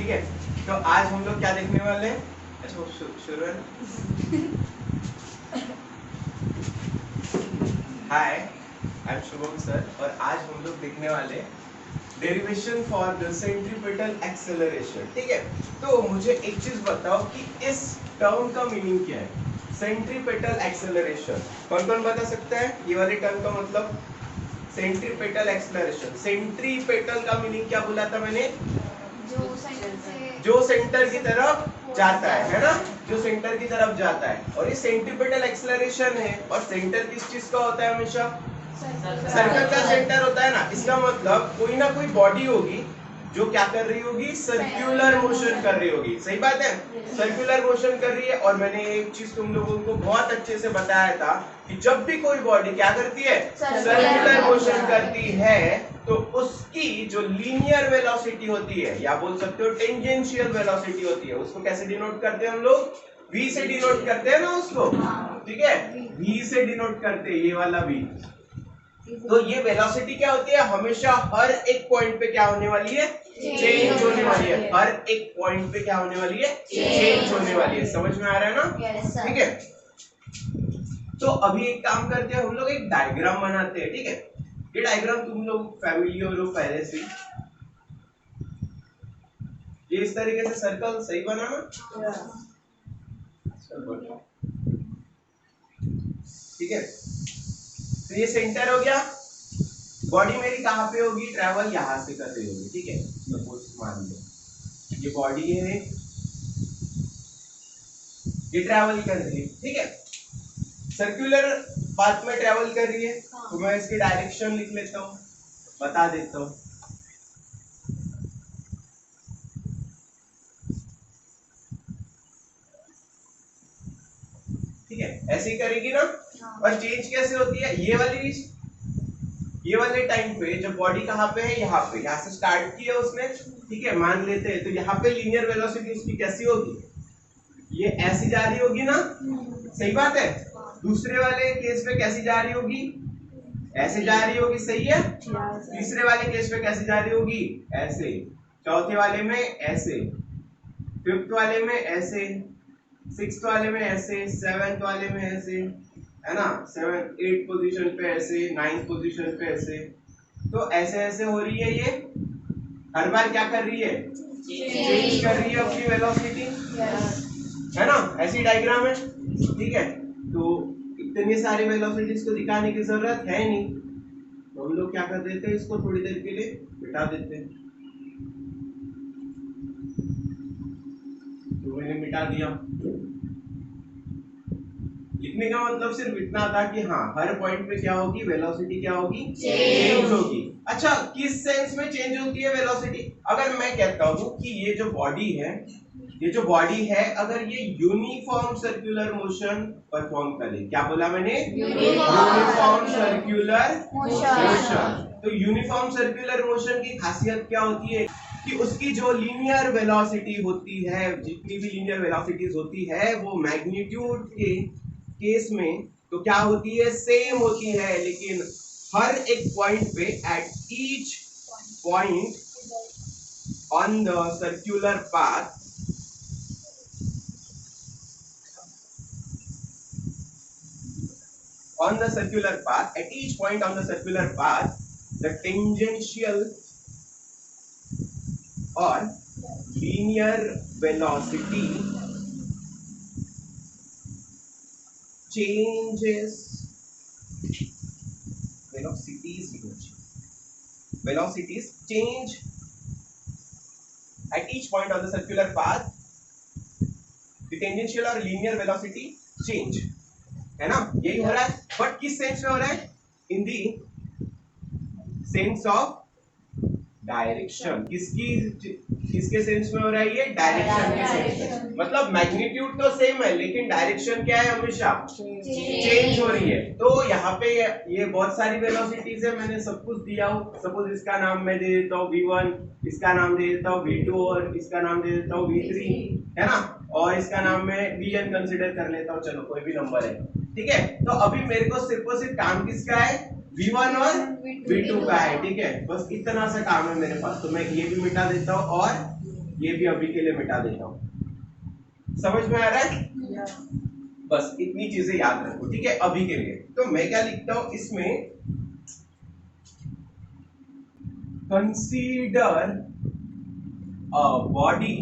ठीक है, तो आज हम लोग क्या देखने वाले हैं? अच्छा शुरू है। हाय, आई एम शुभम सर और आज हम लोग देखने वाले derivation for the centripetal acceleration. ठीक है, तो मुझे एक चीज बताओ कि इस टर्म का मीनिंग क्या है? सेंट्रीपेटल एक्सेलरेशन कौन कौन बता सकता है? ये वाले टर्म का मतलब सेंट्रीपेटल एक्सेलरेशन। सेंट्रीपेटल का मीनिंग क्या बोला था मैंने? जो सेंटर की तरफ जाता है ना, जो सेंटर की तरफ जाता है। और ये सेंट्रीपेटल एक्सेलरेशन है और सेंटर किस चीज का होता है? हमेशा सर्कल का सेंटर होता है ना। इसका मतलब कोई ना कोई बॉडी होगी जो क्या कर रही होगी? सर्कुलर मोशन कर रही होगी। सही बात है, सर्कुलर मोशन कर रही है। और मैंने एक चीज तुम लोगों को बहुत अच्छे से बताया था कि जब भी कोई बॉडी क्या करती है? सर्कुलर मोशन करती है, तो उसकी जो लीनियर वेलोसिटी होती है या बोल सकते हो टेंजेंशियल वेलोसिटी होती है, उसको कैसे डिनोट करते हैं हम लोग? v से डिनोट करते हैं ना उसको। ठीक है, v से डिनोट करते हैं, ये वाला v। तो ये वेलोसिटी क्या होती है? हमेशा हर एक पॉइंट पे क्या होने वाली है? चेंज होने वाली है। हर एक पॉइंट पे क्या होने वाली है? चेंज होने वाली है। समझ में आ रहा है ना? ठीक है, तो अभी एक काम करते हैं, हम लोग एक डायग्राम बनाते हैं। ठीक है, ये डायग्राम तुम लोग फैमिलियर हो पहले से। ये इस तरीके से सर्कल सही बना ना? ठीक है, तो ये सेंटर हो गया। बॉडी मेरी कहाँ पे होगी? ट्रैवल यहाँ से कर रही होगी। ठीक है, सपोज मान लो ये बॉडी है, ये ट्रैवल कर रही है। ठीक है, सर्कुलर पाथ में ट्रैवल कर रही है। तो मैं इसकी डायरेक्शन लिख लेता हूँ, बता देता हूँ। ठीक है, ऐसे ही करेगी ना। और चेंज कैसे होती है? ये वाले टाइम पे जब बॉडी कहाँ पे है? यहाँ पे, यहाँ से स्टार्ट किया उसने। ठीक है, मान लेते हैं, तो यहाँ पे लीनियर वेलोसिटी उसकी कैसी होगी? ये ऐसी जा रही होगी ना। सही बात है। दूसरे वाले केस में कैसी जा रही होगी? ऐसे जा रही होगी। सही है। तीसरे वाले केस में कैसे जा रही होगी? ऐसे। चौथे वाले में ऐसे, फिफ्थ वाले में ऐसे, सिक्स्थ वाले में ऐसे, सेवेंथ वाले में ऐसे, है ना, 7 8 पोजीशन पे ऐसे, 9 पोजीशन पे ऐसे। तो ऐसे ऐसे हो रही है। ये हर बार क्या कर रही है? चेंज कर रही है अपनी वेलोसिटी, है ना। ऐसी डायग्राम है। ठीक है, तो इतनी सारी वेलोसिटीज को दिखाने की जरूरत है नहीं, तो हम लोग क्या कर देते हैं? इसको थोड़ी देर के लिए मिटा देते हैं। तो मैंने मिटा दिया। लिखने का मतलब सिर्फ इतना था कि हाँ, हर पॉइंट पे क्या होगी? वेलोसिटी क्या होगी? चेंज होगी। अच्छा, किस सेंस में चेंज होती है वेलोसिटी? अगर मैं कहता हूँ कि ये जो बॉडी है, अगर ये यूनिफॉर्म सर्कुलर मोशन परफॉर्म करे, क्या बोला मैंने? Uniform circular motion. तो यूनिफॉर्म सर्कुलर मोशन की खासियत क्या होती है? कि उसकी जो लीनियर वेलोसिटी होती है, जितनी भी लीनियर वेलोसिटीज होती है, वो मैग्नीट्यूड के केस में तो क्या होती है? सेम होती है। लेकिन हर एक पॉइंट पे, at each point on the circular path, at each point on the circular path, the tangential or linear velocity changes. Velocities change at each point on the circular path. The tangential or linear velocity change, है ना? यही हो रहा है। But किस sense में हो रहा है? इन दी सेंस ऑफ डायरेक्शन। किसके सेंस में हो रहा है? ये डायरेक्शन के सेंस में। मतलब मैग्नीट्यूड तो सेम है, लेकिन डायरेक्शन क्या है? हमेशा चेंज हो रही है। तो यहाँ पे ये बहुत सारी वेलोसिटीज है, मैंने सब कुछ दिया हूँ। सपोज इसका नाम मैं दे देता हूँ v1, इसका नाम दे देता हूँ v2 और इसका नाम दे देता हूँ v3, है ना। और इसका नाम मैं vn कंसिडर कर लेता हूँ। चलो, कोई भी नंबर है। ठीक है, तो अभी मेरे को सिर्फ और सिर्फ काम किसका है? v1 और v2 का है। ठीक है, बस इतना सा काम है मेरे पास। तो मैं ये भी मिटा देता हूँ और ये भी अभी के लिए मिटा देता हूं। समझ में आ रहा है? बस इतनी चीजें याद रखो, ठीक है, अभी के लिए। तो मैं क्या लिखता हूं इसमें, consider a body,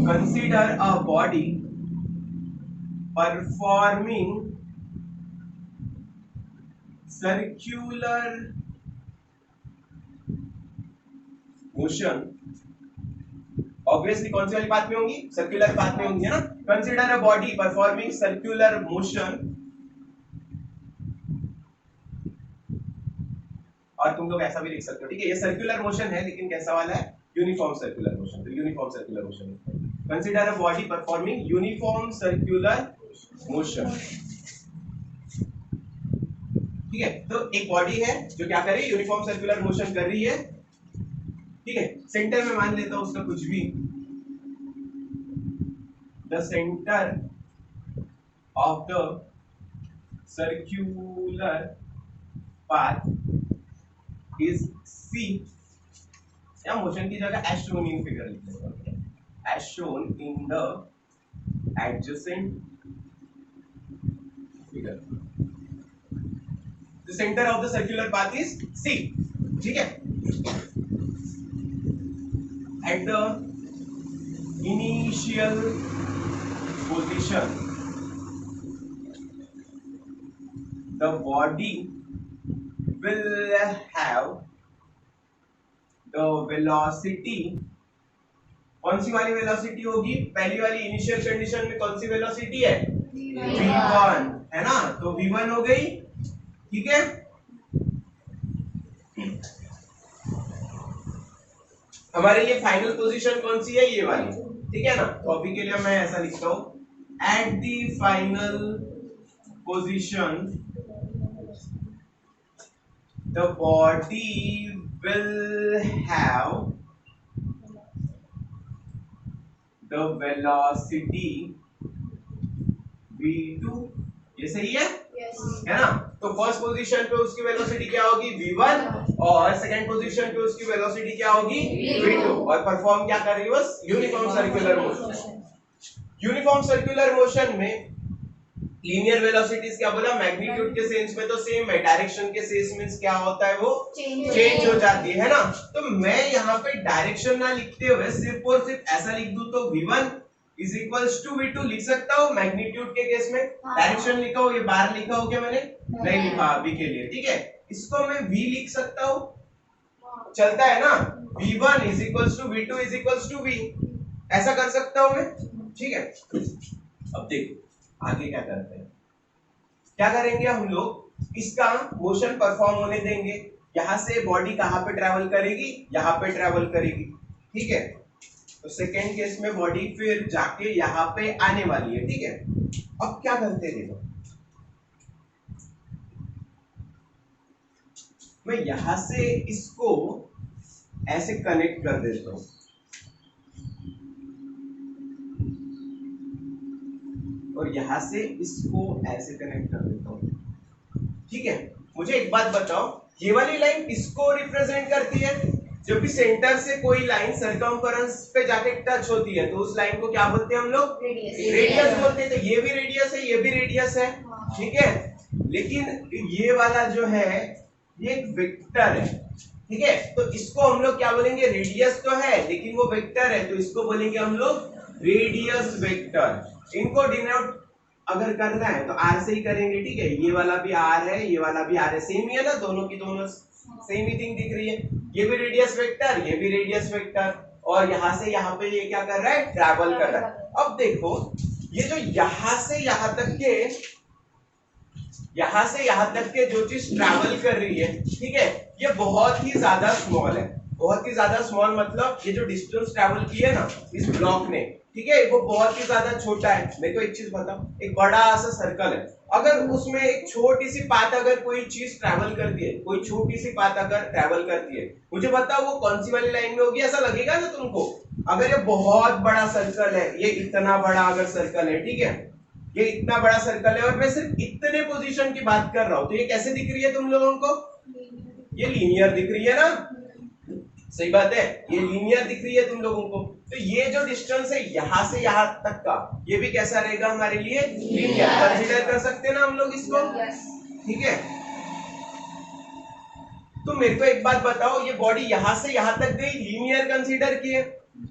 consider a body performing circular motion. Obviously कौन सी वाली बात में होंगी? सर्कुलर पाथ में होंगी, है ना। Consider a body performing circular motion, और तुम लोग ऐसा भी लिख सकते हो, ठीक है, ये सर्कुलर मोशन है लेकिन कैसा वाला है? Uniform circular motion. तो uniform circular motion, consider a body performing uniform circular motion, ठीक है। तो एक बॉडी है जो क्या कर रही है? यूनिफॉर्म सर्कुलर मोशन कर रही है, ठीक है। सेंटर में मान लेता हूं उसका कुछ भी, the centre of the circular path is C, या मोशन की जगह एज शोन इन फिगर लिख लेते हैं, as shown in the adjacent figure. The centre of the circular path is C, ठीक है। At the initial position the body will have the velocity, कौन सी वाली वेलोसिटी होगी? पहली वाली इनिशियल कंडीशन में कौन सी वेलोसिटी है? v1, है ना। तो v1 हो गई, ठीक है। हमारे लिए फाइनल पोजीशन कौन सी है? ये वाली, ठीक है ना। तो अभी के लिए मैं ऐसा लिखता हूं, at the final position the body will have the velocity v2, ये सही है? है ना। तो फर्स्ट पोजीशन पे उसकी वेलोसिटी क्या होगी? v1, और सेकंड पोजीशन पे उसकी वेलोसिटी क्या होगी? v2, और परफॉर्म क्या कर रही है? बस uniform circular motion. Uniform circular motion में लीनियर वेलोसिटीज क्या बोला? मैग्नीट्यूड के सेंस में तो सेम है, डायरेक्शन के सेंस में क्या होता है? वो चेंज हो जाती है ना। तो मैं यहाँ पे डायरेक्शन ना लिखते हुए सिर्फ और सिर्फ ऐसा लिख दूं तो v1 is equals to v2 लिख सकता हूँ। मैग्नीट्यूड के केस में डायरेक्शन लिखा हो, ये बार लिखा हो क्या मैंने? नहीं लिखा अभी के लिए, ठीक है। इसको मैं v लिख सकता हूँ, चलता है ना। v1 is equals to v2 is equals to v, ऐसा कर सकता हूँ मैं, ठीक है। अब देखो आगे क्या करते हैं। क्या करेंगे हम लोग? इसका मोशन परफॉर्म होने देंगे। यहां से बॉडी कहां पे ट्रैवल करेगी? यहां पे ट्रैवल करेगी, ठीक है। तो सेकेंड केस में बॉडी फिर जाके यहां पे आने वाली है, ठीक है। अब क्या करते हैं देखो, मैं यहां से इसको ऐसे कनेक्ट कर देता हूं, और यहां से इसको ऐसे कनेक्ट कर देता हूं, ठीक है। मुझे एक बात बताओ, ये वाली लाइन किसको रिप्रेजेंट करती है? जब भी सेंटर से कोई लाइन सर्कमफरेंस पे जाके टच होती है तो उस लाइन को क्या बोलते हैं हम लोग? रेडियस बोलते हैं। तो ये भी रेडियस है, ये भी रेडियस है, ठीक है। लेकिन ये वाला जो है ये एक वेक्टर है, ठीक है। तो इसको हम लोग क्या बोलेंगे? रेडियस तो है लेकिन वो वेक्टर है, तो इसको बोलेंगे हम लोग रेडियस वेक्टर। इनको डिनोट अगर करना है तो आर से ही करेंगे, ठीक है। ये वाला भी आर है, ये वाला भी आर है, सेम ही है ना, दोनों की दोनों सेम ही थिंग दिख रही है। ये भी रेडियस वेक्टर, ये भी रेडियस वेक्टर, और यहां से यहां पे ये क्या कर रहा है? ट्रैवल कर रहा है। अब देखो ये जो यहां से यहां तक के, यहां से यहां तक के जो चीज ट्रैवल कर रही है, ठीक है, ये बहुत ही ज्यादा स्मॉल है। बहुत ही ज्यादा स्मॉल मतलब ये जो डिस्टेंस ट्रैवल की है ना इस ब्लॉक ने, ठीक है, वो बहुत ही ज्यादा छोटा है। मेरे को एक चीज बताओ, एक बड़ा सा सर्कल है, अगर उसमें एक छोटी सी पाथ अगर कोई चीज ट्रैवल करती है, कोई छोटी सी पाथ अगर ट्रैवल करती है, मुझे बताओ वो कौन सी वाली लाइन में होगी? ऐसा लगेगा ना तुमको? अगर ये बहुत बड़ा सर्कल है, ये इतना बड़ा अगर सर्कल है, ठीक है, ये इतना बड़ा सर्कल है और मैं सिर्फ इतने पोजीशन की बात कर रहा हूं, तो ये कैसे दिख रही है तुम लोगों को? ये लीनियर दिख रही है ना। सही बात है, ये लीनियर दिख रही है तुम लोगों को। तो ये जो डिस्टेंस है यहाँ से यहाँ तक का, ये भी कैसा रहेगा हमारे लिए? लीनियर। कंसीडर कर सकते हैं ना हम लोग इसको? ठीक है। तो मेरे को एक बात बताओ, ये बॉडी यहाँ से यहाँ तक गई, लीनियर कंसीडर किए,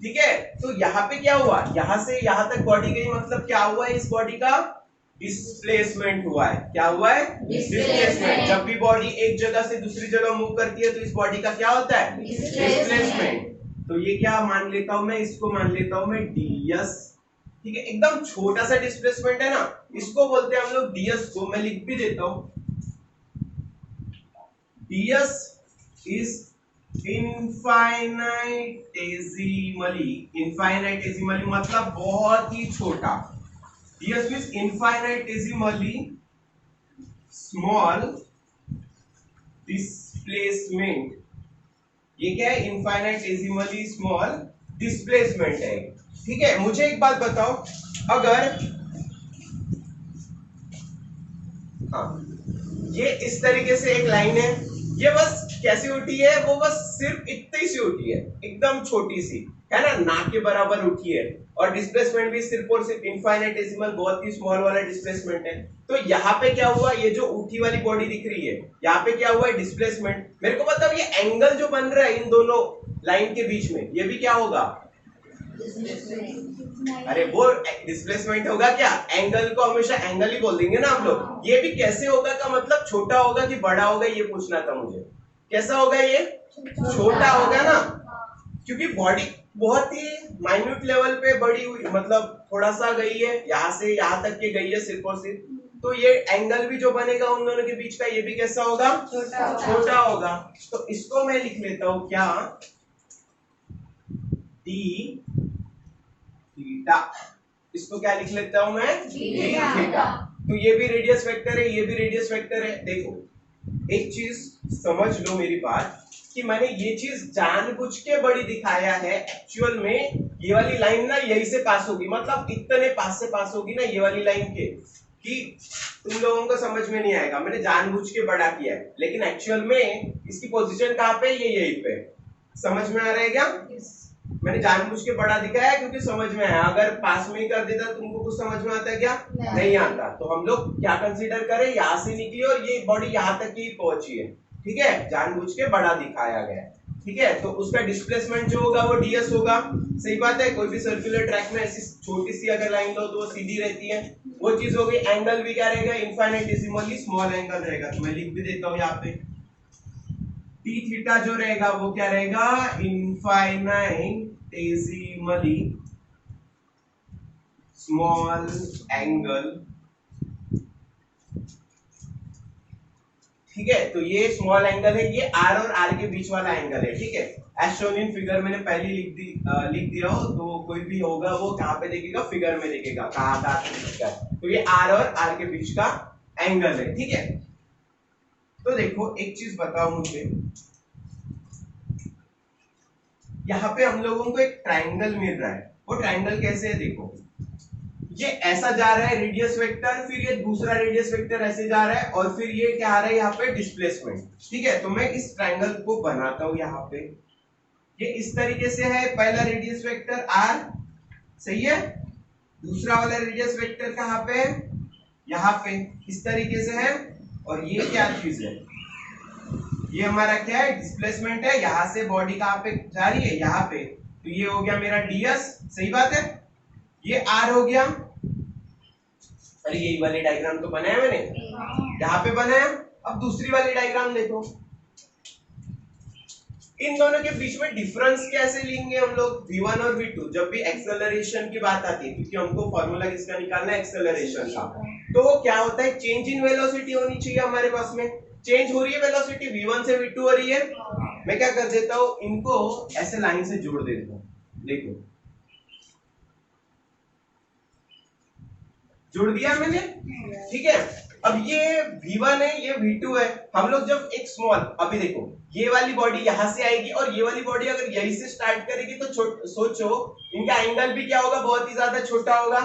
ठीक है। तो यहाँ पे क्या हुआ? यहाँ से यहाँ तक बॉडी गई, मतलब क्या हुआ है? इस बॉडी का डिस्प्लेसमेंट हुआ है। क्या हुआ है? डिस्प्लेसमेंट। जब भी बॉडी एक जगह से दूसरी जगह मूव करती है तो इस बॉडी का क्या होता है? डिस्प्लेसमेंट। तो ये क्या मान लेता हूं मैं? इसको मान लेता हूं मैं ds, ठीक है। एकदम छोटा सा डिस्प्लेसमेंट है ना, इसको बोलते हैं हम लोग ds को। मैं लिख भी देता हूं, ds इज इनफाइनाइटेसिमली मतलब बहुत ही छोटा। ds means infinitesimally small displacement. ये क्या है? इनफाइनाइटेसिमली स्मॉल डिस्प्लेसमेंट है, ठीक है। मुझे एक बात बताओ, अगर ये इस तरीके से एक लाइन है, ये बस कैसी उठी है? वो बस सिर्फ इतनी सी उठी है, एकदम छोटी सी, है ना, नाक के बराबर उठी है। और डिस्प्लेसमेंट भी सिर्फ और सिर्फ इनफाइनाइटेसिमल, बहुत ही स्मॉल वाला डिस्प्लेसमेंट है। तो यहाँ पे क्या हुआ? ये जो उठी वाली बॉडी दिख रही है, यहाँ पे क्या हुआ है? डिस्प्लेसमेंट। मेरे को बताओ, ये एंगल जो बन रहा है इन दोनों लाइन के बीच में, ये भी क्या होगा? अरे वो डिस्प्लेसमेंट होगा क्या? एंगल को हमेशा एंगल ही बोल देंगे ना हम लोग। ये भी कैसे होगा का मतलब छोटा होगा कि बड़ा होगा, ये पूछना था मुझे। कैसा होगा? ये छोटा होगा ना, क्योंकि बॉडी बहुत ही माइन्यूट लेवल पे बड़ी हुई, मतलब थोड़ा सा गई है, यहाँ से यहाँ तक के गई है सिर्फ और सिर्फ। तो ये एंगल भी जो बनेगा उन दोनों के बीच का, ये भी कैसा होगा? छोटा होगा। तो इसको मैं लिख लेता हूं क्या? D theta. इसको क्या लिख लेता हूं मैं? D theta. तो ये भी रेडियस वेक्टर है, ये भी रेडियस वेक्टर है। देखो एक चीज समझ लो मेरी बात, कि मैंने ये चीज जानबूझ के बड़ी दिखाया है। एक्चुअल में ये वाली लाइन ना यहीं से पास होगी, मतलब इतने पास से पास होगी ना ये वाली लाइन के, कि तुम लोगों को समझ में नहीं आएगा। मैंने जानबूझ के बड़ा किया है, लेकिन एक्चुअल में इसकी पोजीशन कहाँ पे? ये यहीं पे। समझ में आ रहा है क्या? मैंने जानबूझ के बड़ा दिखाया है क्योंकि समझ में आया। अगर पास में ही कर देता तुमको कुछ समझ में आता है क्या? नहीं आता। तो हम लोग क्या कंसीडर करें? यहाँ से निकली और ये बॉडी यहाँ तक ही पहुंची है, ठीक है। जानबूझ के बड़ा दिखाया गया, ठीक है। तो उसका डिस्प्लेसमेंट जो होगा वो ds होगा। सही बात है। कोई भी सर्कुलर ट्रैक में ऐसी छोटी सी अगर लाइन लो तो वो सीधी रहती है, वो चीज हो गई। एंगल भी क्या रहेगा? इनफाइनाइटेसिमली स्मॉल एंगल रहेगा। तो मैं लिख भी देता हूँ यहाँ पे, डी थीटा जो रहेगा वो क्या रहेगा? इनफाइनाइटेसिमली स्मॉल एंगल, ठीक है। तो ये स्मॉल एंगल है, ये r और r के बीच वाला एंगल है, ठीक है। एज शोन इन फिगर, मैंने पहले लिख दिया हो, तो कोई भी होगा वो कहाँ पे देखेगा? फिगर में देखेगा, कहाँ तो ये r और r के बीच का एंगल है, ठीक है। तो देखो एक चीज बताओ मुझे, यहाँ पे हम लोगों को एक ट्राइंगल मिल रहा है। वो ट्राइंगल कैसे है? देखो ये ऐसा जा रहा है रेडियस वेक्टर, फिर ये दूसरा रेडियस वेक्टर ऐसे जा रहा है, और फिर ये क्या आ रहा है यहाँ पे? डिस्प्लेसमेंट, ठीक है। तो मैं इस ट्राइंगल को बनाता हूं यहाँ पे। ये इस तरीके से है, पहला रेडियस वेक्टर r, सही है। दूसरा वाला रेडियस वेक्टर कहाँ पे है? यहाँ पे, इस तरीके से है। और ये क्या चीज है? ये हमारा क्या है? डिस्प्लेसमेंट है। यहाँ से बॉडी कहाँ पे जा रही है? यहाँ पे। तो ये हो गया मेरा ds, सही बात है। ये r हो गया। अरे यही वाली डायग्राम तो बनाया मैंने, यहाँ पे बनाया। अब दूसरी वाली डायग्राम देखो, इन दोनों के बीच में डिफरेंस कैसे लेंगे हम लोग? v1 और v2 जब भी एक्सेलरेशन की बात आती है, क्योंकि हमको फॉर्मूला किसका निकालना है? एक्सेलरेशन का। तो वो क्या होता है? चेंज इन वेलोसिटी होनी चाहिए हमारे पास में। चेंज हो रही है वेलोसिटी, v1 से v2 हो रही है। मैं क्या कर देता हूँ, इनको ऐसे लाइन से जोड़ देता हूँ। देखो जोड़ दिया मैंने, ठीक है। अब ये v1 है, ये v2 है। हम लोग जब एक स्मॉल, अभी देखो ये वाली बॉडी यहां से आएगी और ये वाली बॉडी अगर यहीं से स्टार्ट करेगी तो सोचो इनका एंगल भी क्या होगा? बहुत ही ज्यादा छोटा होगा,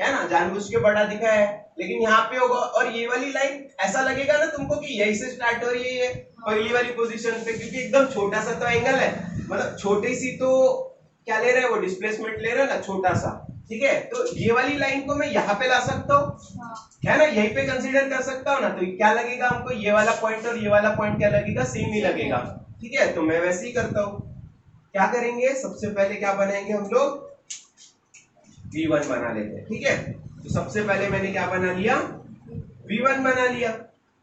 है ना। जानबूझ के बड़ा दिखा है, लेकिन यहाँ पे होगा। और ये वाली लाइन ऐसा लगेगा ना तुमको कि यहीं से स्टार्ट हो रही है, ये पहली वाली पोजीशन पे, क्योंकि एकदम छोटा सा तो एंगल है। मतलब छोटी सी तो क्या ले रहे हैं, वो डिस्प्लेसमेंट ले रहे हैं ना, छोटा सा, ठीक है। तो ये वाली लाइन को मैं यहाँ पे ला सकता हूँ, है ना, यहीं पे कंसीडर कर सकता हूँ ना। तो क्या लगेगा हमको, ये वाला पॉइंट और ये वाला पॉइंट क्या लगेगा, सेम ही लगेगा, ठीक है। तो मैं वैसे ही करता हूँ। क्या करेंगे, सबसे पहले क्या बनाएंगे हम लोग, V1 बना लेते हैं, ठीक है। तो सबसे पहले मैंने क्या बना लिया, V1 बना लिया,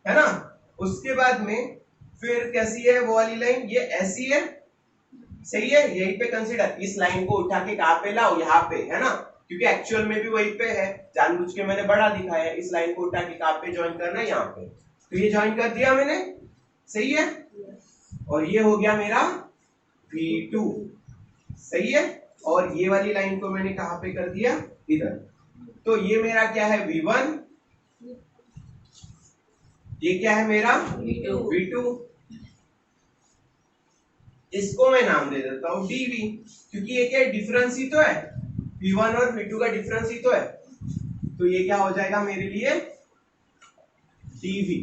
है ना। उसके बाद में फिर कैसी है वो वाली लाइन, ये ऐसी है, सही है, यहीं पे कंसीडर, इस लाइन को उठा के कहां पे लाओ, यहाँ पे, है ना, क्योंकि एक्चुअल में भी वहीं पे है, जानबूझ के मैंने बड़ा दिखाया है। इस लाइन को उठा के कहां पे ज्वाइन करना है, यहाँ पे। तो ये ज्वाइन कर दिया मैंने, सही है। और ये हो गया मेरा V2, सही है। और ये वाली लाइन को मैंने कहां पे कर दिया, इधर। तो ये मेरा क्या है, V1, ये क्या है मेरा V2। इसको मैं नाम दे देता हूं dV, क्योंकि ये क्या डिफरेंस ही तो है, V1 और V2 का डिफरेंस ही तो है। तो ये क्या हो जाएगा मेरे लिए, dV।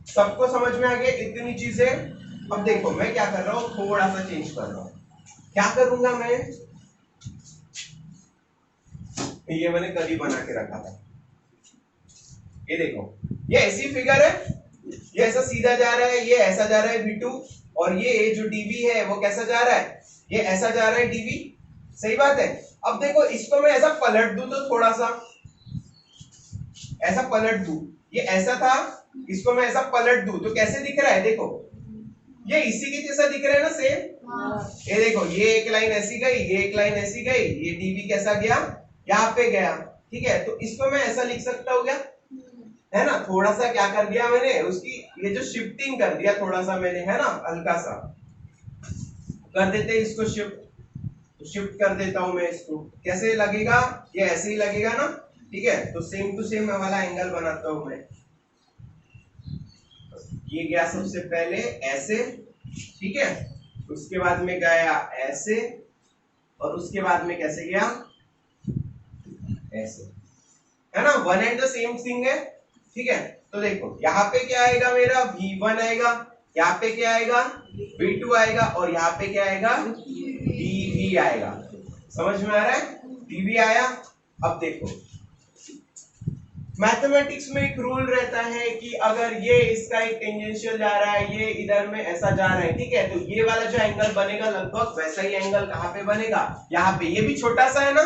सबको समझ में आ गया इतनी चीजें। अब देखो मैं क्या कर रहा हूं, थोड़ा सा चेंज कर रहा हूं। क्या करूंगा मैं, ये मैंने कल ही बना के रखा था, ये देखो, ये ऐसी फिगर है, ये ऐसा सीधा जा रहा है, ये ऐसा जा रहा है V2, और ये जो dV है वो कैसा जा रहा है, ये ऐसा जा रहा है dV, सही बात है। अब देखो इसको मैं ऐसा पलट दूं, तो थोड़ा सा ऐसा पलट दूं, ये ऐसा था, इसको मैं ऐसा पलट दूं तो कैसे दिख रहा है, देखो ये इसी के जैसा दिख रहा है ना, सेम। ये देखो, ये एक लाइन ऐसी गई, ये एक लाइन ऐसी गई, ये dV कैसा गया, यहाँ पे गया, ठीक है। तो इसको मैं ऐसा लिख सकता हूँ क्या, है ना। थोड़ा सा क्या कर दिया मैंने, उसकी ये जो शिफ्टिंग कर दिया थोड़ा सा मैंने, है ना, हल्का सा कर देते इसको शिफ्ट, तो शिफ्ट कर देता हूं मैं इसको, कैसे लगेगा, ये ऐसे ही लगेगा ना, ठीक है। तो सेम टू सेम वाला एंगल बनाता हूं मैं। ये गया सबसे पहले ऐसे, ठीक है, उसके बाद में गया ऐसे, और उसके बाद में कैसे गया, ऐसे, है ना, one and the same thing है, ठीक है। तो देखो यहाँ पे क्या आएगा मेरा, V1 आएगा, यहाँ पे क्या आएगा, V2 आएगा, और यहाँ पे क्या आएगा, dV आएगा। समझ में आ रहा है, dV आया। अब देखो मैथमेटिक्स में एक रूल रहता है कि अगर ये इसका एक टेंजेंशियल जा रहा है, ये इधर में ऐसा जा रहा है, ठीक है, तो ये वाला जो एंगल बनेगा लगभग वैसा ही एंगल कहाँ पे बनेगा, यहाँ पे। ये भी छोटा सा है ना,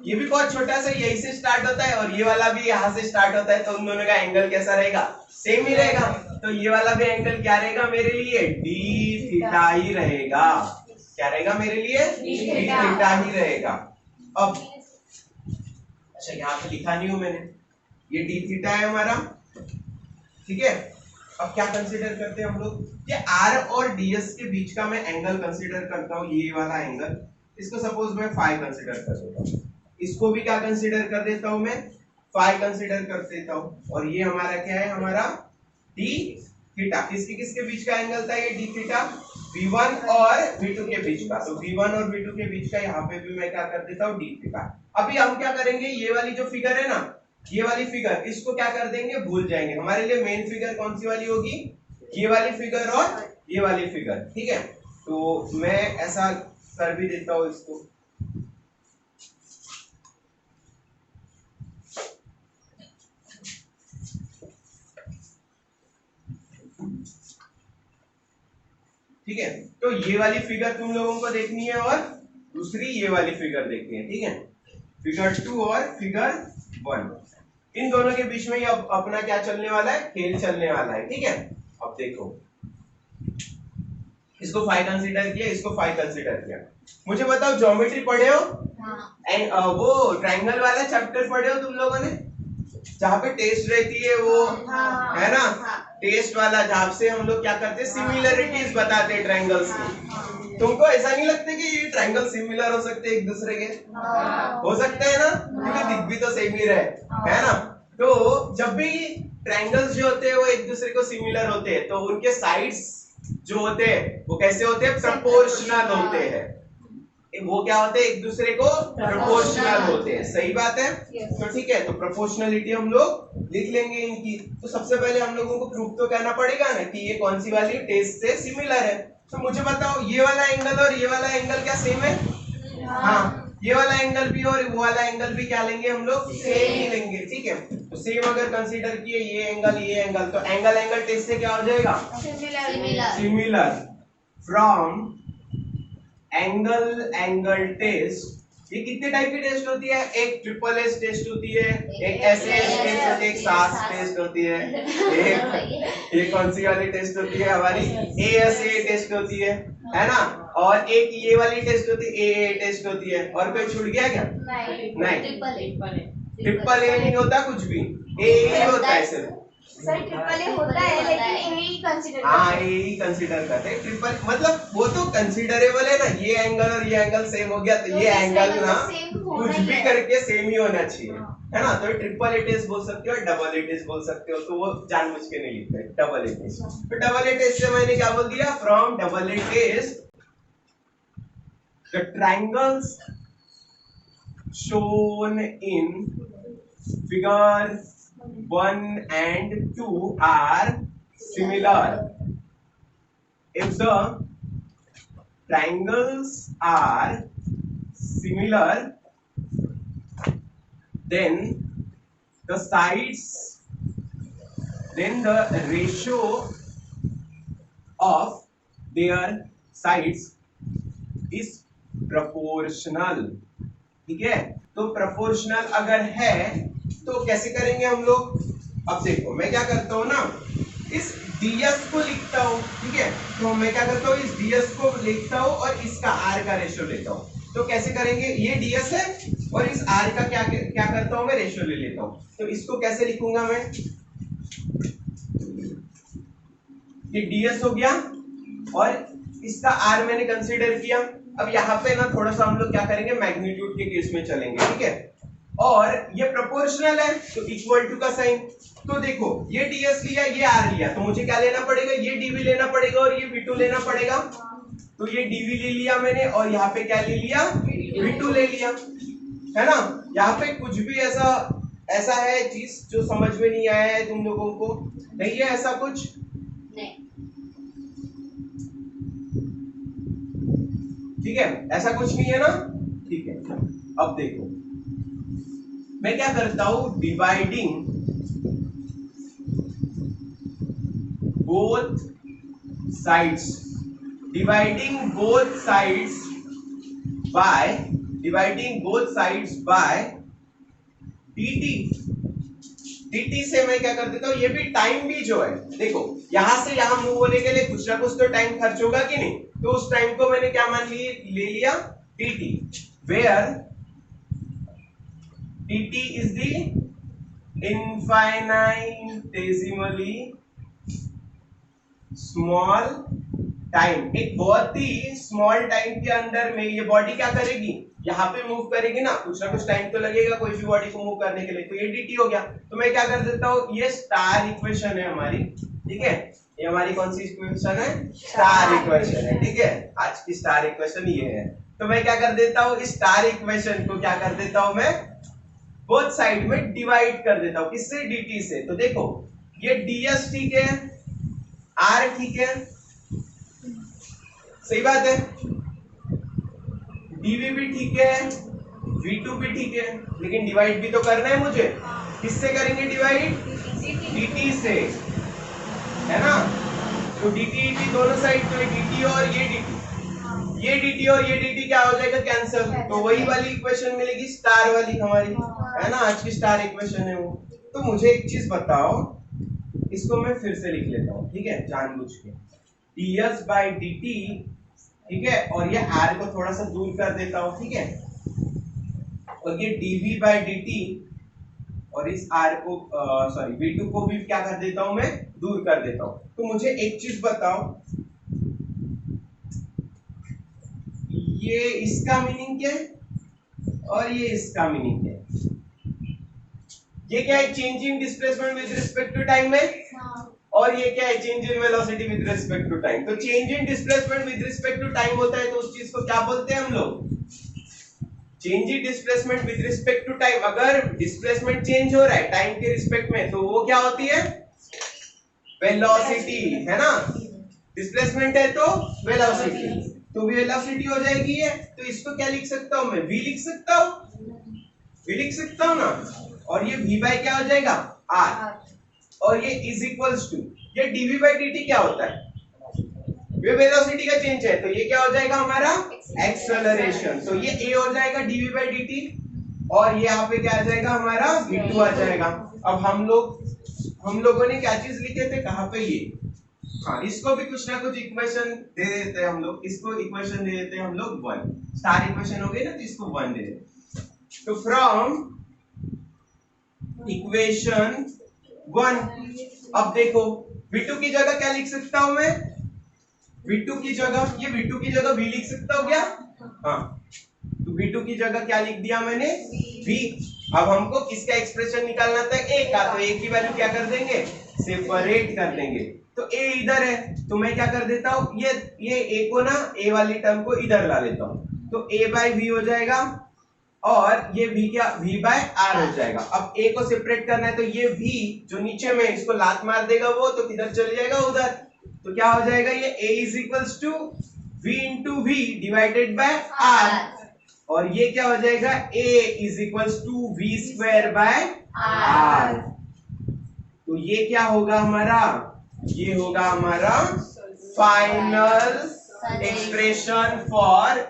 ये भी बहुत छोटा सा, यही से स्टार्ट होता है, और ये वाला भी यहाँ से स्टार्ट होता है, तो उन दोनों का एंगल कैसा रहेगा, सेम ही रहेगा। तो ये वाला भी एंगल क्या रहेगा मेरे लिए, डी थीटा ही रहेगा। क्या रहेगा मेरे लिए, डी थीटा ही रहेगा। अब अच्छा, यहाँ पे लिखा नहीं हूं मैंने, ये डी थीटा है हमारा, ठीक है। अब क्या कंसीडर करते हैं हम लोग, ये आर और डीएस के बीच का मैं एंगल कंसीडर करता हूँ, ये वाला एंगल, इसको सपोज मैं फाई कंसीडर कर देता हूँ, इसको भी क्या कंसीडर कर देता हूँ मैं, फाई कंसीडर कर देता हूँ। और ये हमारा क्या है, हमारा डी थीटा, किसके बीच का एंगल था ये डी थीटा, V1 और V2 के बीच का। तो V1 और V2 के बीच का यहाँ पे भी मैं क्या कर देता हूँ, डी थीटा। अभी हम क्या करेंगे, ये वाली जो फिगर है ना, ये वाली फिगर, इसको क्या कर देंगे, भूल जाएंगे। हमारे लिए मेन फिगर कौन सी वाली होगी, ये वाली फिगर और ये वाली फिगर, ठीक है। तो मैं ऐसा कर भी देता हूँ इसको, ठीक है। तो ये वाली फिगर तुम लोगों को देखनी है, और दूसरी ये वाली फिगर देखनी है, ठीक है। फिगर 2 और फिगर 1, इन दोनों के बीच में ये अपना क्या चलने वाला है, खेल चलने वाला है, ठीक है। अब देखो, इसको फाई कंसीडर किया, इसको फाई कंसीडर किया। मुझे बताओ, ज्योमेट्री पढ़े हो, वो ट्रायंगल वाला चैप्टर पढ़े हो तुम लोगों ने, जहाँ पे टेस्ट रहती है वो, है ना, टेस्ट वाला, जहाँ से हम लोग क्या करते हैं, सिमिलरिटीज बताते हैं ट्रायंगल्स की। तुमको ऐसा नहीं लगता कि ये ट्रायंगल सिमिलर हो सकते हैं एक दूसरे के, हो सकते हैं ना, क्योंकि दिख भी तो सेम ही रहे, है ना। तो जब भी ट्रायंगल्स जो होते हैं वो एक दूसरे को सिमिलर होते हैं, तो उनके साइड्स जो होते हैं वो कैसे होते हैं, प्रोपोर्शनल होते हैं। वो क्या होते हैं, एक दूसरे को प्रोपोर्शनल होते हैं, सही बात है। तो ठीक है, तो प्रोपोर्शनलिटी हम लोग लिख लेंगे इनकी। तो सबसे पहले हम लोगों को प्रूफ तो करना पड़ेगा ना कि ये कौन सी वाली टेस्ट से सिमिलर है। तो मुझे बताओ ये वाला एंगल और ये वाला एंगल क्या सेम है? हाँ, ये वाला एंगल भी और वो वाला एंगल भी क्या लेंगे हम लोग? सेम ही लेंगे, ठीक है। तो सेम अगर कंसीडर किए ये एंगल, तो एंगल एंगल टेस्ट से क्या हो जाएगा? सिमिलर। फ्रॉम एंगल टेस्ट, ये कितने टाइप की टेस्ट होती है? एक ट्रिपल एस टेस्ट होती है, एक एसएस टेस्ट होती है, एक सास टेस्ट होती है, एक ये कौन सी वाली टेस्ट होती है हमारी? एएसए टेस्ट होती है ना? और एक ये वाली टेस्ट होती है, एए टेस्ट होती है। और कोई छूट गया क्या? नहीं, ट्रिपल ए नहीं होता कुछ भी, ए होता है सिर्फ। सर ट्रिपल ए होता है लेकिन ए कंसीडर करते हैं। ट्रिपल मतलब वो तो कंसीडरेबल है ना, ये एंगल और ये एंगल सेम हो गया, तो ये एंगल ना कुछ भी करके सेम ही होना चाहिए, है ना? तो ट्रिपल ए टेस्ट बोल सकते हो, डबल ए टेस्ट बोल सकते हो, तो वो जानबूझ के नहीं लिखते डबल ए टेस्ट। तो डबल ए टेस्ट से मैंने क्या बोल दिया? From double A test the triangles shown in figure 1 and 2 are similar. If the triangles are similar, then the ratio of their sides is proportional. ठीक है, तो proportional अगर है तो कैसे करेंगे हम लोग? अब देखो मैं क्या करता हूँ ना, इस ds को लिखता हूँ, ठीक है। तो मैं क्या करता हूँ, इस ds को लिखता हूँ और इसका r का रेशियो लेता हूँ। तो कैसे करेंगे? ये ds है और इस r का क्या करता हूँ मैं? रेशियो ले लेता हूँ। तो इसको कैसे लिखूंगा मैं? ये ds हो गया और इसका r मैंने कंसीडर किया। अब यहाँ पे ना थोड़ा सा हम लोग क्या करेंगे, मैग्नीट्यूड के केस में चलेंगे, ठीक है। और ये प्रोपोर्शनल है तो इक्वल टू का साइन। तो देखो ये ds लिया, ये r लिया, तो मुझे क्या लेना पड़ेगा? ये dv लेना पड़ेगा और ये v2 लेना पड़ेगा। तो ये dv ले लिया मैंने और यहाँ पे क्या ले लिया? v2 ले लिया, है ना। यहाँ पे कुछ भी ऐसा है चीज जो समझ में नहीं आया है तुम लोगों को? नहीं है ऐसा कुछ? ठीक है, ऐसा कुछ नहीं है ना, ठीक है। अब देखो मैं क्या करता हूं, dividing both sides by dt से मैं क्या कर देता हूं, ये भी टाइम भी जो है, देखो यहां से यहां मूव होने के लिए कुछ ना कुछ तो टाइम खर्च होगा कि नहीं? तो उस टाइम को मैंने क्या ले लिया? dt, where dt is the infinitesimally small time. एक बहुत ही स्मॉल टाइम के अंदर में ये बॉडी क्या करेगी? यहाँ पे मूव करेगी ना, कुछ टाइम तो लगेगा कोई भी बॉडी को मूव करने के लिए। तो ये dt हो गया। तो मैं क्या कर देता हूँ, ये स्टार इक्वेशन है हमारी, ठीक है। ये हमारी कौन सी इक्वेशन है? स्टार इक्वेशन है, ठीक है। आज की स्टार इक्वेशन ये है। तो मैं क्या कर देता हूँ, इस स्टार इक्वेशन को क्या कर देता हूँ मैं? बोथ साइड में डिवाइड कर देता हूँ। किससे? dt से। तो देखो ये ds ठीक है, r ठीक है, सही बात है, dv भी ठीक है, v2 भी ठीक है, लेकिन डिवाइड भी तो करना है मुझे। किससे करेंगे डिवाइड? dt से, है ना। तो dt दोनों साइड, तो ये dt और ये dt क्या हो जाएगा? कैंसिल। तो वही वाली इक्वेशन मिलेगी, स्टार वाली हमारी, है ना। आज की स्टार इक्वेशन है वो। तो मुझे एक चीज बताओ, इसको मैं फिर से लिख लेता हूँ, ठीक है, जानबूझ के। ds बाई dt, ठीक है, और ये r को थोड़ा सा दूर कर देता हूँ, ठीक है, और ये dv बाई dt और इस r को v2 को भी क्या कर देता हूँ मैं? दूर कर देता हूँ। तो मुझे एक चीज बताओ, ये इसका मीनिंग क्या है और ये इसका मीनिंग क्या है? ये क्या है? Change in displacement with respect to time है, और ये क्या है? Change in velocity with respect to time. तो change in displacement with respect to time होता है तो उस चीज को क्या बोलते हैं हम लोग? Change in displacement with respect to time. अगर डिस्प्लेसमेंट चेंज हो रहा है टाइम के रिस्पेक्ट में तो वो क्या होती है? वेलोसिटी, है ना। डिस्प्लेसमेंट है तो वेलोसिटी, तो वेलोसिटी हो जाएगी ये। तो इसको क्या लिख सकता हूं मैं, v लिख सकता हूं, v लिख सकता हूं ना। और ये v बाय क्या हो जाएगा, r, और ये इज इक्वल्स टू ये dv बाय dt क्या होता है, ये वेलोसिटी का चेंज है, तो ये क्या हो जाएगा हमारा एक्सेलरेशन। तो ये a हो जाएगा dv बाय dt, और ये यहाँ पे क्या आ जाएगा हमारा v2 आ जाएगा। अब हम लोगों ने क्या चीज लिखे थे, कहाँ पे ये, हाँ इसको भी कुछ ना कुछ इक्वेशन दे देते हैं हम लोग, इसको इक्वेशन दे देते हैं हम लोग 1, स्टार इक्वेशन हो गई ना, तो इसको 1 दे देते। तो फ्रॉम इक्वेशन 1, अब देखो v2 की जगह क्या लिख सकता हूं मैं, v2 की जगह, ये v2 की जगह v लिख सकता हूं क्या, हाँ, तो v2 की जगह क्या लिख दिया मैंने, v। अब हमको किसका एक्सप्रेशन निकालना था, a का, तो a की वैल्यू क्या कर देंगे, सेपरेट कर देंगे। तो a इधर है, तो मैं क्या कर देता हूं, ये a को ना, a वाली टर्म को इधर ला लेता हूं, तो a बाय v हो जाएगा, और ये v क्या, v बाय r हो जाएगा। अब a को सेपरेट करना है, तो ये v जो नीचे में इसको लात मार देगा वो, तो किधर चले जाएगा, उधर। तो क्या हो जाएगा, ये a is equals to v into v divided by r, और ये क्या हो जाएगा, a is equals to v square by r। तो ये क्या होगा हमारा, ये होगा हमारा final expression for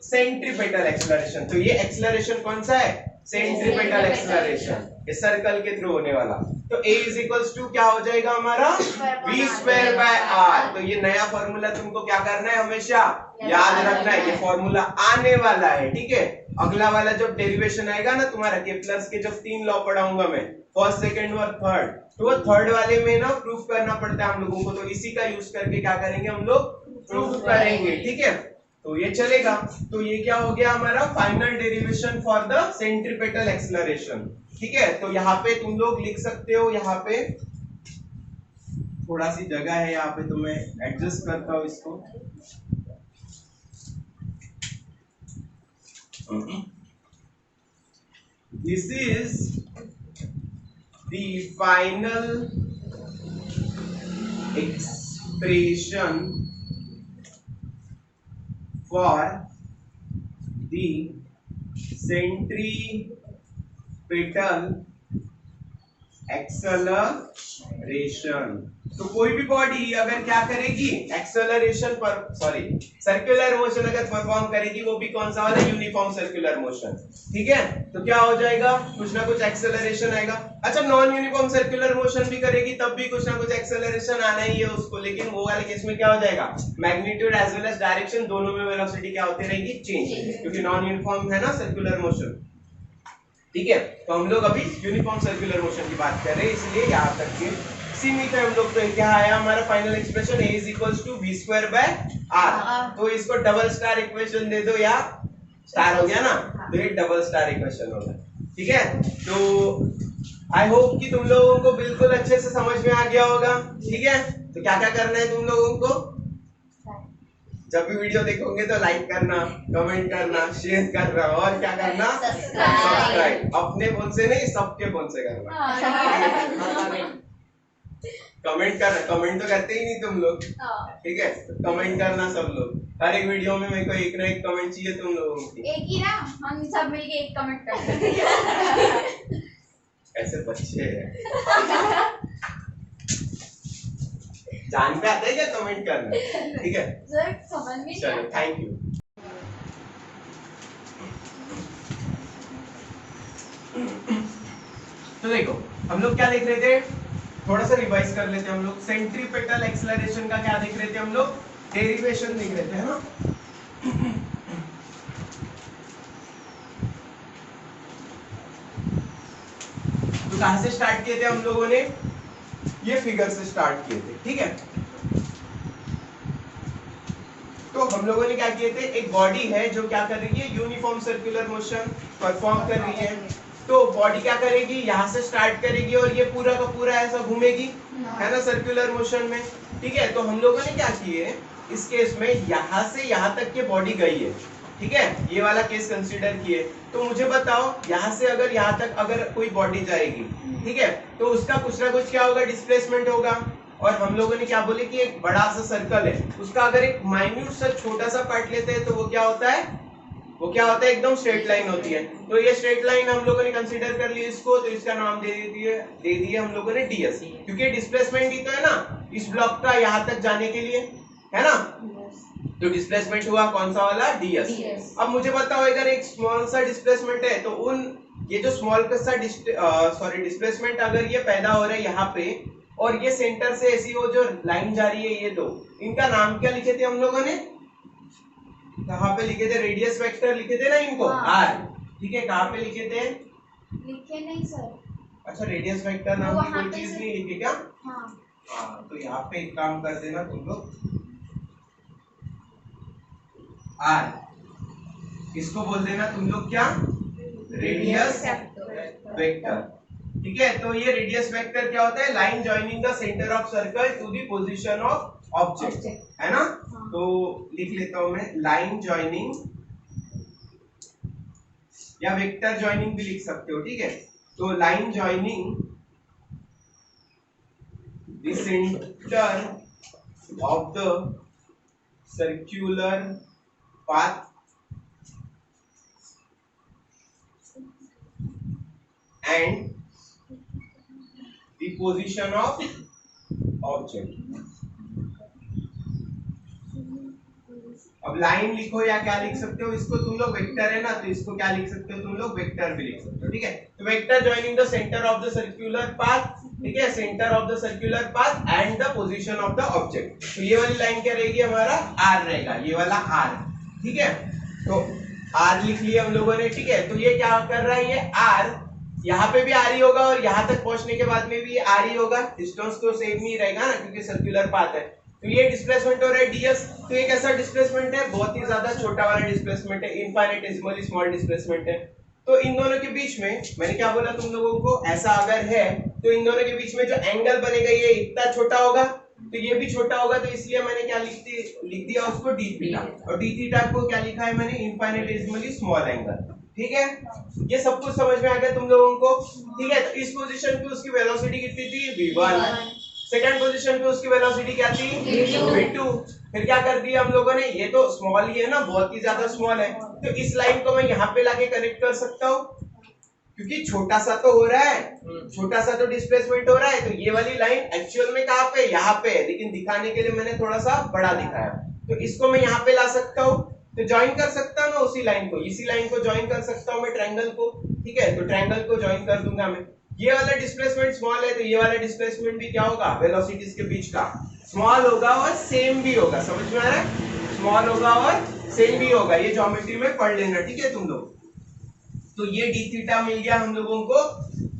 centripetal acceleration. तो ये एक्सेलरेशन कौन सा है, सेंट्रीपेटल एक्सेलरेशन, ये सर्कल के थ्रू होने वाला। तो a इज इक्वल्स टू क्या हो जाएगा हमारा, v स्क्वायर बाय r। तो ये नया फॉर्मूला तुमको क्या करना है, हमेशा याद रखना है, ये फॉर्मूला आने वाला है, ठीक है। अगला वाला जब डेरिवेशन आएगा ना तुम्हारा, केप्लर्स के जब 3 लॉ पढ़ाऊंगा मैं, फर्स्ट, सेकंड और थर्ड, तो वो थर्ड वाले में ना प्रूफ करना पड़ता है हम लोगों को, तो इसी का यूज करके क्या करेंगे हम लोग, प्रूफ करेंगे, ठीक है। तो ये चलेगा। तो ये क्या हो गया हमारा final derivation for the centripetal acceleration, ठीक है। तो यहाँ पे तुम लोग लिख सकते हो, यहाँ पे थोड़ा सी जगह है, यहाँ पे तो मैं एडजस्ट करता हूँ इसको। This is the final expression for the centripetal acceleration। तो कोई भी बॉडी अगर क्या करेगी, एक्सेलरेशन पर, सॉरी, सर्कुलर मोशन अगर परफॉर्म करेगी, वो भी कौन सा वाला, यूनिफॉर्म सर्कुलर मोशन, ठीक है। तो क्या हो जाएगा, कुछ ना कुछ एक्सेलरेशन आएगा। अच्छा, नॉन यूनिफॉर्म सर्कुलर मोशन भी करेगी, तब भी कुछ ना कुछ एक्सेलरेशन आना ही है उसको, लेकिन वो वाले केस में क्या हो जाएगा, magnitude as well as direction दोनों में वेलोसिटी क्या होती रहेगी, चेंज, क्योंकि नॉन यूनिफॉर्म है ना सर्कुलर मोशन, ठीक है। तो हम लोग अभी यूनिफॉर्म सर्कुलर मोशन की बात कर रहे हैं, इसलिए यहाँ तक के सीमित है हम लोग। तो क्या आया हमारा final expression, a is equals to v square by r। तो इसको डबल स्टार इक्वेशन दे दो, या स्टार हो गया ना, तो ये डबल स्टार इक्वेशन होगा, ठीक है। तो आई होप कि तुम लोगों को बिल्कुल अच्छे से समझ में आ गया होगा, ठीक है। तो क्या क्या करना है तुम लोगों को, जब भी वीडियो देखोगे तो लाइक करना, कमेंट करना, शेयर करना, और क्या करना, सब्सक्राइब। अपने फोन से नहीं, सबके फोन से करना। कमेंट करना, कमेंट तो करते ही नहीं तुम लोग, ठीक है। कमेंट करना सब लोग, हर एक वीडियो में मेरे को एक ना एक कमेंट चाहिए तुम लोगों की। एक ही ना, हम सब मिलके एक कमेंट करते हैं। ऐसे बच्चे हैं। जान पे आता है क्या कमेंट करना, ठीक है। सर समझ में नहीं चलो, आता। Thank you. तो देखो हम लोग क्या देख रहे थे, थोड़ा सा रिवाइज कर लेते हैं हम लोग। सेंट्रीपेटल एक्सेलरेशन का क्या देख रहे थे हम लोग, डेरिवेशन देख रहे थे, है ना। तो कहां से स्टार्ट किए थे हम लोगों ने, ये फिगर से स्टार्ट किए थे, ठीक है। तो हम लोगों ने क्या किए थे, एक बॉडी है जो क्या कर रही है, यूनिफॉर्म सर्कुलर मोशन परफॉर्म कर रही है। तो बॉडी क्या करेगी, यहाँ से स्टार्ट करेगी और ये पूरा का पूरा ऐसा घूमेगी, है ना, सर्कुलर मोशन में, ठीक है। तो हम लोगों ने क्या किए इस केस में, यहाँ से यहाँ तक के बॉडी गई है, ठीक है, ये वाला केस कंसीडर किए। तो मुझे बताओ, यहाँ से अगर यहाँ तक अगर कोई बॉडी जाएगी, ठीक है, तो उसका कुछ ना कुछ क्या होगा, डिस्प्लेसमेंट होगा, और हम लोगों ने क्या बोले कि एक बड़ा सा सर्कल है, उसका अगर एक माइन्यूट सा छोटा सा पार्ट लेते हैं तो वो क्या होता है, वो क्या होता है, एकदम स्ट्रेट लाइन होती है। तो ये स्ट्रेट लाइन हम लोगों ने कंसीडर कर ली इसको, तो इसका नाम दे दिए हम लोगों ने ds, क्योंकि डिस्प्लेसमेंट ही तो है ना इस ब्लॉक का यहाँ तक जाने के लिए, है ना। तो डिस्प्लेसमेंट हुआ कौन सा वाला, ds। अब मुझे बताओ अगर एक स्मॉल सा डिस्प्लेसमेंट है तो उन ये जो स्मॉल सा डिस्प्लेसमेंट अगर ये पैदा हो रहा है यहाँ पे और ये सेंटर से ऐसी वो जो लाइन जा रही है, ये दो, इनका नाम क्या लिखे थे हम लोगों ने, कहाँ पे लिखे थे, रेडियस वेक्टर लिखे थे ना इनको, r, ठीक है। कहाँ पे लिखे थे, लिखे नहीं सर। अच्छा रेडियस वेक्टर नाम की कोई चीज नहीं लिखे क्या, हाँ। तो यहाँ पे एक काम कर देना तुम लोग, r इसको बोल देना तुम लोग क्या, रेडियस वेक्टर, ठीक है। तो ये रेडियस वेक्टर क्या होता है, line joining the centre of circle to the position of object, है ना। तो लिख लेता हूं मैं, लाइन जॉइनिंग या वेक्टर जॉइनिंग भी लिख सकते हो, ठीक है। तो line joining the centre of the circular path and the position of object। अब लाइन लिखो या क्या लिख सकते हो, इसको तुम लोग वेक्टर है ना, तो इसको क्या लिख सकते हो तुम लोग, वेक्टर भी लिख सकते हो, ठीक है। तो vector joining the centre of the circular path, ठीक है, centre of the circular path and the position of the object. तो ये वाली लाइन क्या रहेगी हमारा, r रहेगा, ये वाला r, ठीक है। तो r लिख लिया हम लोगों ने, ठीक है। तो ये क्या कर रहा है, ये r यहाँ पे भी r ही होगा और यहाँ तक पहुंचने के बाद में भी ये r ही होगा, डिस्टेंस तो सेम ही रहेगा ना क्योंकि सर्कुलर पाथ है। तो ये डिस्प्लेसमेंट हो रहा है ds, तो ये कैसा डिस्प्लेसमेंट है, बहुत ही ज्यादा छोटा वाला डिस्प्लेसमेंट है, इनफाइनिटेसिमली स्मॉल डिस्प्लेसमेंट है। तो इन दोनों के बीच में मैंने क्या बोला तुम लोगों को, ऐसा अगर है तो इन दोनों के बीच में जो एंगल बनेगा ये इतना छोटा होगा, तो ये भी छोटा होगा, तो इसलिए मैंने क्या लिख दिया उसको d थीटा, और d थीटा को क्या लिखा है मैंने, इनफाइनिटेसिमली स्मॉल एंगल, ठीक है। ये सब कुछ समझ में आ गया तुम लोगों को, ठीक है। तो इस पोजीशन पे उसकी वेलोसिटी कितनी थी, v1, सेकंड पोजीशन पे उसकी वेलोसिटी क्या थी, v2। फिर क्या कर दिया हम लोगों ने, ये तो स्मॉल ही है ना, बहुत ही ज्यादा स्मॉल है, तो इस लाइन को मैं यहाँ पे लाके कनेक्ट कर सकता हूँ क्योंकि छोटा सा तो हो रहा है, छोटा सा तो डिस्प्लेसमेंट हो रहा है। तो ये वाली लाइन एक्चुअल में कहाँ पे, यहाँ पे है, लेकिन दिखाने के लिए मैंने थोड़ा सा बड़ा दिखाया, तो इसको मैं यहाँ पे ला सकता हूँ, तो ज्वाइन कर सकता हूँ ना उसी लाइन को, इसी लाइन को ज्वाइन कर सकता हूँ मैं ट्रायंगल को, ठीक है। तो ट्रायंगल को ज्वाइन कर दूंगा मैं, ये वाला डिस्प्लेसमेंट स्मॉल है तो ये वाला डिस्प्लेसमेंट भी क्या होगा, वेलोसिटीज के बीच का स्मॉल होगा और सेम भी होगा, समझ में आ रहा है, स्मॉल होगा और सेम भी होगा, ये ज्योमेट्री में पढ़ लेना, ठीक है तुम लोग। तो ये d थीटा मिल गया हम लोगों को,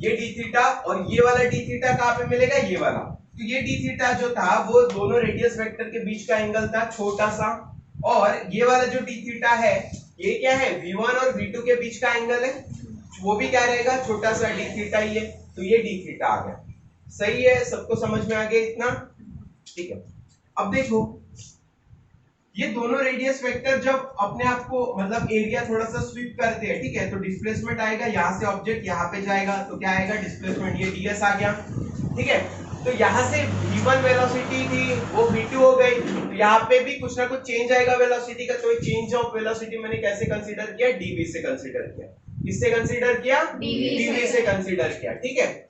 ये d थीटा, और ये वाला d थीटा कहाँ पे मिलेगा, ये वाला। तो ये d थीटा जो था वो दोनों रेडियस वेक्टर के बीच का एंगल था छोटा सा, और ये वाला जो d थीटा है ये क्या है, v1 और v2 के बीच का एंगल है, वो भी क्या रहेगा, छोटा सा d थीटा ही है, तो ये d थीटा आ गया। सही है, सबको समझ में आ गया इतना, ठीक है। अब देखो ये दोनों रेडियस वेक्टर जब अपने आप को मतलब एरिया थोड़ा सा स्वीप करते हैं, ठीक है, तो डिस्प्लेसमेंट आएगा, यहाँ से ऑब्जेक्ट यहाँ पे जाएगा तो क्या आएगा, डिस्प्लेसमेंट, ये ds आ गया, ठीक है। तो यहाँ से v1 वेलोसिटी थी वो v2 हो गई, तो यहाँ पे भी कुछ ना कुछ चेंज आएगा वेलोसिटी का, तो चेंज ऑफ वेलोसिटी मैंने कैसे कंसीडर किया, dv से कंसीडर किया, किससे कंसीडर किया, dv से कंसीडर किया, ठीक है।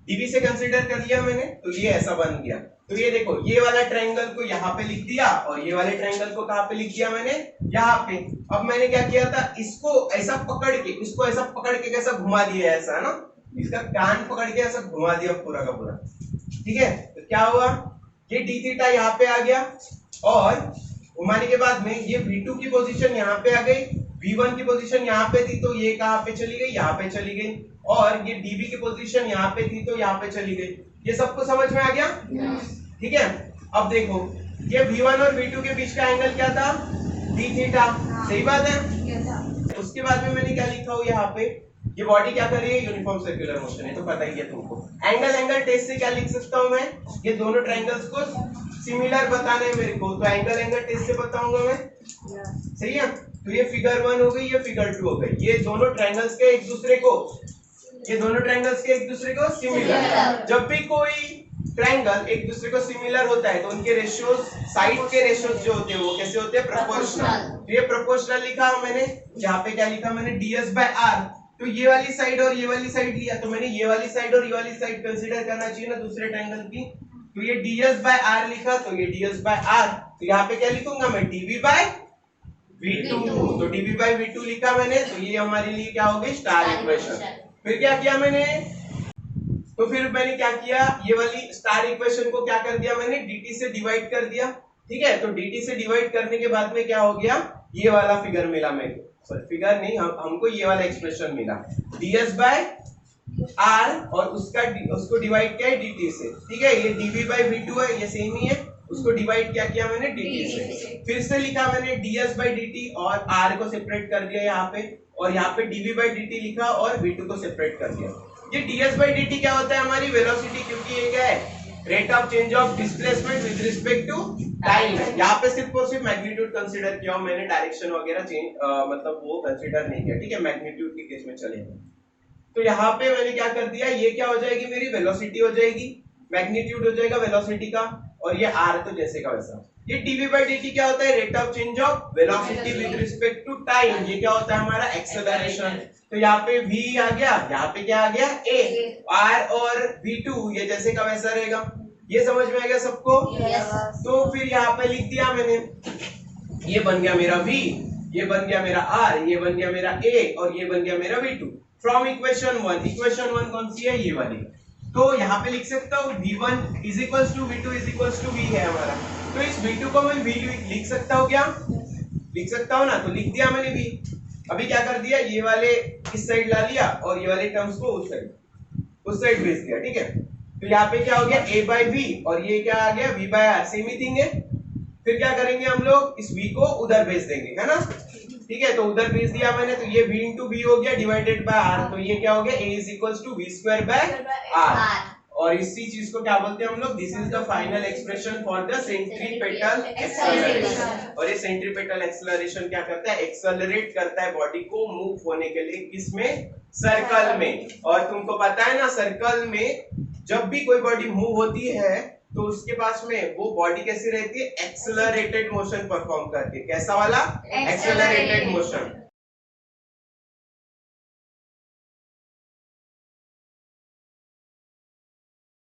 dv से कंसीडर कर लिया मैंने, तो ये ऐसा बन गया। तो ये देखो ये वाला ट्रायंगल को यहाँ पे लिख दिया और ये वाले ट्रायंगल को कहाँ पे लिख दिया मैंने, यहाँ पे। अब मैंने क्या किया था, इसको ऐसा पकड़ के, इसको ऐसा पकड़ के कैसा घुमा दिया, ऐसा ना, इसका कान पकड़ के ऐसा घुमा दिया पूरा का पूरा, ठीक है। तो क्या हुआ, ये d थीटा यहाँ पे आ गया, और घुमाने के बाद में ये v2 की पोजीशन यहाँ पे आ गई, v1 की पोजीशन यहाँ पे थी तो ये कहाँ पे चली गई, यहाँ पे चली गई, और ये dv की पोजीशन यहाँ पे थी तो यहाँ पे चली गई। ये सबको समझ में आ गया, ठीक है। अब देखो ये v1 और v2 के बीच का एंगल क्या था, d थीटा, सही बात है। उसके बाद में मैंने क्या लिखा हूँ यहाँ पे, ये बॉडी क्या कर रही है, यूनिफॉर्म सर्कुलर मोशन है, तो पता ही है तुमको। एंगल टेस्ट से क्या लिख सकता हूँ मैं, ये दोनों ट्रायंगल्स को सिमिलर बताने हैं मेरे को, तो एंगल टेस्ट से बताऊंगा मैं, सही है। तो ये फिगर 1 हो गई, ये फिगर 2 हो गई। ये दोनों ट्रायंगल्स के एक दूसरे को सिमिलर। जब भी कोई ट्रायंगल एक दूसरे को सिमिलर होता है तो उनके रेशियोज, साइड के रेशियोज जो होते हैं वो कैसे होते हैं? प्रोपोर्शनल। तो ये प्रोपोर्शनल लिखा मैंने, यहाँ पे क्या लिखा मैंने? ds/r। तो ये वाली साइड और ये वाली साइड लिया, तो मैंने ये वाली साइड और ये वाली साइड कंसीडर करना चाहिए ना दूसरे ट्रायंगल की। तो ये ds/r लिखा, तो ये ds/r। तो यहाँ पे क्या लिखूंगा मैं? dv/v2। तो dv/v2 लिखा मैंने, तो ये हमारे लिए क्या हो गई? Star equation. फिर क्या किया मैंने? तो फिर मैंने क्या किया? ये वाली स्टार इक्वेशन को क्या कर दिया मैंने? dt से डिवाइड कर दिया। ठीक है, तो dt से डिवाइड करने के बाद में क्या हो गया? ये वाला फिगर मिला मेरे को, सॉरी फिगर नहीं, हमको ये वाला एक्सप्रेशन मिला, ds/r और उसको डिवाइड किया है dt से। ठीक है, ये dv/v2 है, ये सेम ही है, उसको डिवाइड क्या किया मैंने? dt से। फिर से लिखा मैंने ds/dt और r को सेपरेट कर दिया यहाँ पे, और यहाँ पे dv/dt लिखा और v2 को सेपरेट कर दिया। ये ds/dt क्या होता है? हमारी वेलोसिटी, क्योंकि ये क्या है? Rate of change of displacement with respect to time है। यहाँ पे सिर्फ और सिर्फ मैग्नीट्यूड कंसीडर किया, मैंने डायरेक्शन वगैरह चेंज मतलब वो कंसीडर नहीं किया। ठीक है, मैग्नीट्यूड के केस में चलेगा। तो यहाँ पे मैंने क्या कर दिया? ये क्या हो जाएगी? मेरी वेलोसिटी हो जाएगी, मैग्नीट्यूड हो जाएगा वेलोसिटी का, और ये r तो जैसे का वैसा। ये dv/dt क्या होता है? Rate of change of velocity with respect to time. ये क्या होता है? हमारा एक्सेलरेशन। तो यहाँ पे v आ गया, यहाँ पे क्या आ गया? a। r और v2 ये जैसे का वैसा रहेगा। ये समझ में आ गया सबको? तो फिर यहाँ पे लिख दिया मैंने, ये बन गया मेरा v, ये बन गया मेरा r, ये बन गया मेरा a और ये बन गया मेरा v2 फ्रॉम इक्वेशन 1। इक्वेशन 1 कौन सी है? ये वाली। तो यहाँ पे लिख सकता हूँ v1 is equals to v2 is equals to v है हमारा। तो इस v2 को मैं v लिख सकता हूँ क्या? लिख सकता हूँ ना, तो लिख दिया मैंने v। अभी क्या कर दिया? ये वाले इस साइड ला लिया और ये वाले टर्म्स को उस साइड भेज दिया। ठीक है, तो यहाँ पे क्या हो गया? a/v और ये क्या आ गया? v/r, सेम ही थिंग है। फिर क्या करेंगे हम लोग? इस v को उधर भेज देंगे, है ना? ठीक है, तो उधर भेज दिया मैंने, तो ये v into v हो गया डिवाइडेड बाय r। तो ये क्या हो गया? a is equals to v²/r। और इसी चीज को क्या बोलते हैं हम लोग? This is the final expression for the centripetal acceleration. और ये सेंट्रीपेटल एक्सेलरेशन क्या करता है? एक्सेलरेट करता है बॉडी को मूव होने के लिए। किसमें? सर्कल में। और तुमको पता है ना, सर्कल में जब भी कोई बॉडी मूव होती है तो उसके पास में वो बॉडी कैसी रहती है? एक्सेलरेटेड मोशन परफॉर्म करती है। कैसा वाला? Accelerated motion.